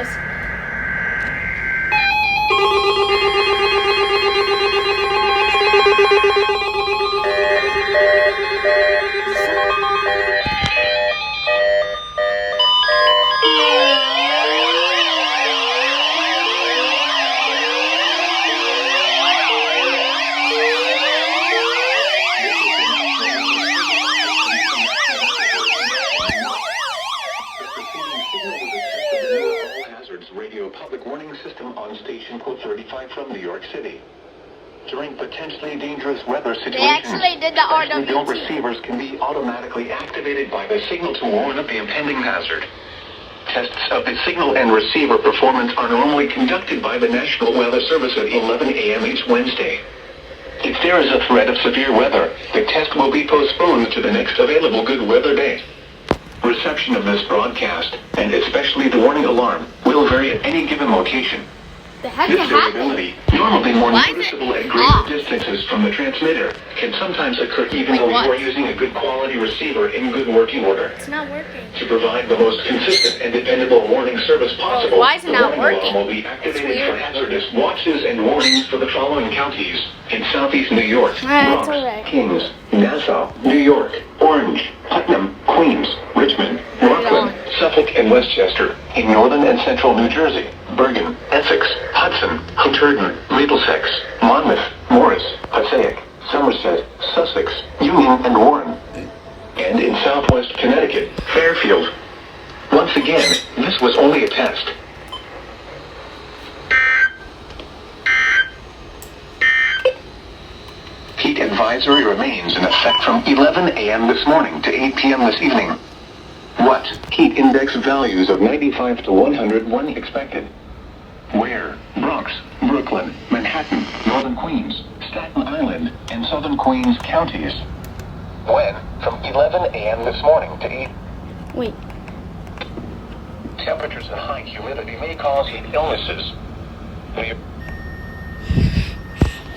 is. Radio public warning system on station code 35 from New York City. During potentially dangerous weather situations, They actually did the specially built RWT. receivers can be automatically activated by the signal to warn of the impending hazard. Tests of the signal and receiver performance are normally conducted by the National Weather Service at 11 a.m. each Wednesday. If there is a threat of severe weather, the test will be postponed to the next available good weather day. Reception of this broadcast, and especially the warning alarm, will vary at any given location. The heck This happened? variability, normally more Why is it noticeable at off? greater distances from the transmitter, can sometimes occur even Wait, though what? you are using a good quality receiver in good working order. It's not working. To provide the most consistent and dependable warning service possible, why is it the not warning working? alarm will be It's activated weird. for hazardous watches and warnings for the following counties in southeast New York: It's Bronx, alright. Kings, Nassau, New York, Orange, Putnam, Queens, Richmond, Rockland, Suffolk, and Westchester. In northern and central New Jersey: Bergen, Essex, Hudson, Hunterdon, Middlesex, Monmouth, Morris, Passaic, Somerset, Sussex, Union, and Warren. And in southwest Connecticut, Fairfield. Once again, this was only a test. Heat advisory remains in effect from 11 a.m. this morning to 8 p.m. this evening. What? Heat index values of 95 to 101 expected. Where? Bronx, Brooklyn, Manhattan, Northern Queens, Staten Island, and Southern Queens counties. When? From 11 a.m. this morning to 8. Wait. Temperatures and high humidity may cause heat illnesses. New York